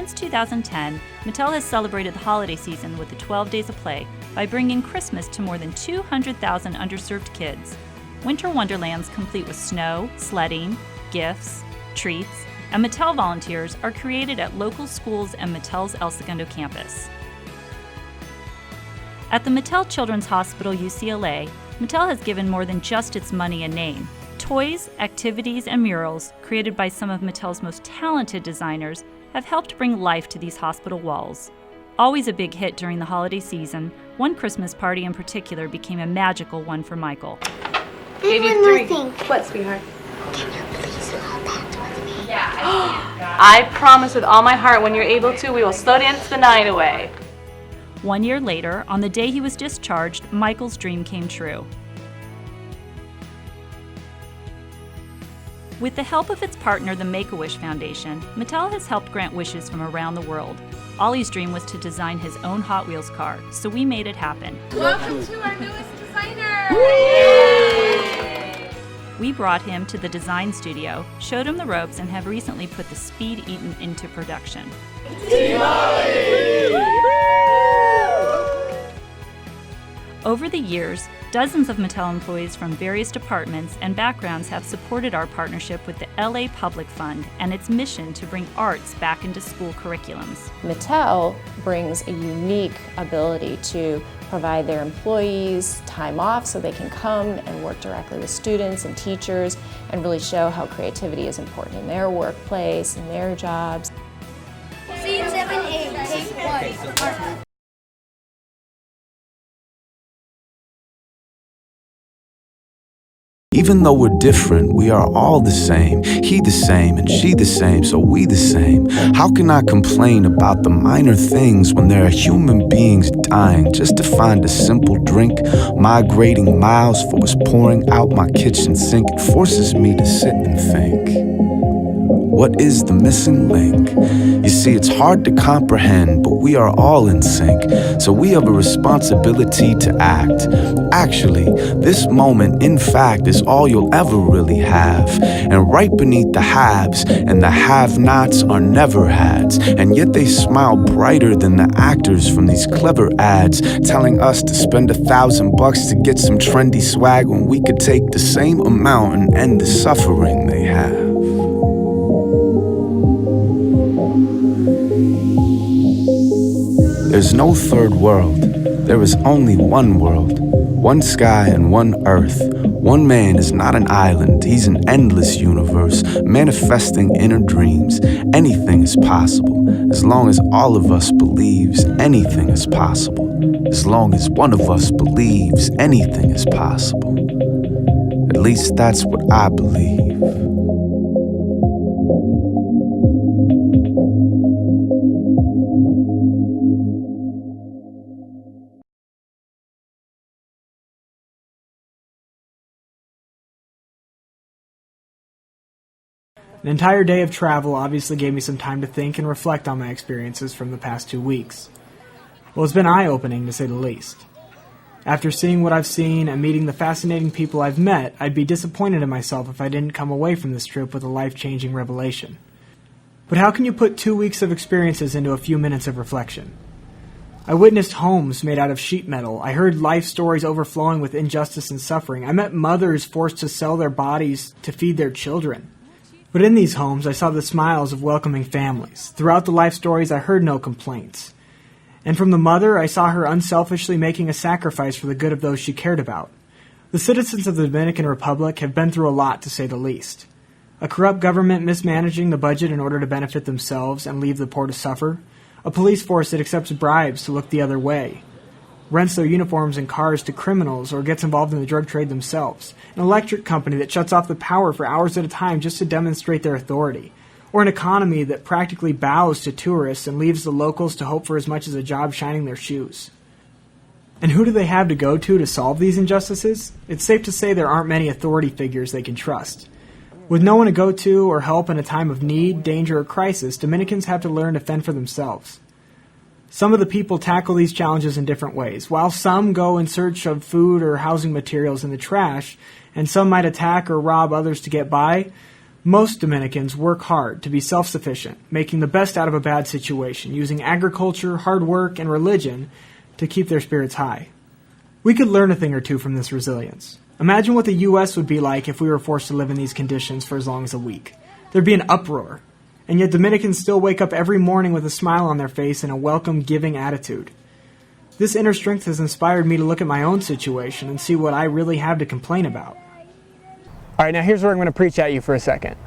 Since 2010, Mattel has celebrated the holiday season with the 12 Days of Play by bringing Christmas to more than 200,000 underserved kids. Winter wonderlands complete with snow, sledding, gifts, treats, and Mattel volunteers are created at local schools and Mattel's El Segundo campus. At the Mattel Children's Hospital UCLA, Mattel has given more than just its money and name. Toys, activities, and murals, created by some of Mattel's most talented designers, have helped bring life to these hospital walls. Always a big hit during the holiday season, one Christmas party in particular became a magical one for Michael. Baby, one more thing. What, sweetheart? Can you please hold that with me? Yeah, I promise with all my heart, when you're able to, we will slow dance the night away. 1 year later, on the day he was discharged, Michael's dream came true. With the help of its partner, the Make-A-Wish Foundation, Mattel has helped grant wishes from around the world. Ollie's dream was to design his own Hot Wheels car, so we made it happen. Welcome to our newest designer! Yay! We brought him to the design studio, showed him the ropes, and have recently put the Speed Eaton into production. Over the years, dozens of Mattel employees from various departments and backgrounds have supported our partnership with the LA Public Fund and its mission to bring arts back into school curriculums. Mattel brings a unique ability to provide their employees time off so they can come and work directly with students and teachers and really show how creativity is important in their workplace and their jobs. Scene 7A, take 1. Even though we're different, we are all the same. He the same and she the same, so we the same. How can I complain about the minor things when there are human beings dying just to find a simple drink? Migrating miles for what's pouring out my kitchen sink. It forces me to sit and think. What is the missing link? You see, it's hard to comprehend, but we are all in sync, so we have a responsibility to act. Actually, this moment, in fact, is all you'll ever really have. And right beneath the haves and the have-nots are never-hads, and yet they smile brighter than the actors from these clever ads, telling us to spend $1,000 to get some trendy swag when we could take the same amount and end the suffering they have. There's no third world. There is only one world, one sky and one earth. One man is not an island, he's an endless universe, manifesting inner dreams. Anything is possible, as long as all of us believes anything is possible. As long as one of us believes anything is possible. At least that's what I believe. An entire day of travel obviously gave me some time to think and reflect on my experiences from the past 2 weeks. Well, it's been eye-opening, to say the least. After seeing what I've seen and meeting the fascinating people I've met, I'd be disappointed in myself if I didn't come away from this trip with a life-changing revelation. But how can you put 2 weeks of experiences into a few minutes of reflection? I witnessed homes made out of sheet metal. I heard life stories overflowing with injustice and suffering. I met mothers forced to sell their bodies to feed their children. But in these homes, I saw the smiles of welcoming families. Throughout the life stories, I heard no complaints. And from the mother, I saw her unselfishly making a sacrifice for the good of those she cared about. The citizens of the Dominican Republic have been through a lot, to say the least. A corrupt government mismanaging the budget in order to benefit themselves and leave the poor to suffer. A police force that accepts bribes to look the other way. Rents their uniforms and cars to criminals or gets involved in the drug trade themselves, an electric company that shuts off the power for hours at a time just to demonstrate their authority, or an economy that practically bows to tourists and leaves the locals to hope for as much as a job shining their shoes. And who do they have to go to solve these injustices? It's safe to say there aren't many authority figures they can trust. With no one to go to or help in a time of need, danger, or crisis, Dominicans have to learn to fend for themselves. Some of the people tackle these challenges in different ways. While some go in search of food or housing materials in the trash, and some might attack or rob others to get by, Most Dominicans work hard to be self-sufficient, making the best out of a bad situation, using agriculture, hard work, and religion to keep their spirits high. We could learn a thing or two from this resilience. Imagine what the U.S. would be like if we were forced to live in these conditions for as long as a week. There'd be an uproar. And yet Dominicans still wake up every morning with a smile on their face and a welcome, giving attitude. This inner strength has inspired me to look at my own situation and see what I really have to complain about. All right, now here's where I'm going to preach at you for a second.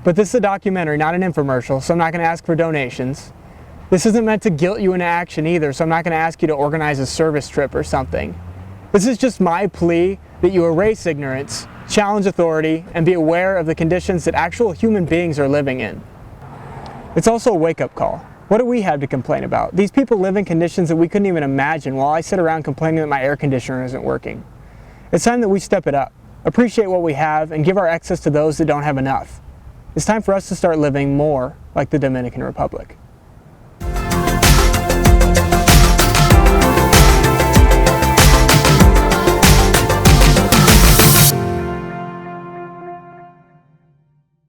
But this is a documentary, not an infomercial, so I'm not going to ask for donations. This isn't meant to guilt you into action either, so I'm not going to ask you to organize a service trip or something. This is just my plea that you erase ignorance, challenge authority, and be aware of the conditions that actual human beings are living in. It's also a wake-up call. What do we have to complain about? These people live in conditions that we couldn't even imagine while I sit around complaining that my air conditioner isn't working. It's time that we step it up, appreciate what we have, and give our excess to those that don't have enough. It's time for us to start living more like the Dominican Republic.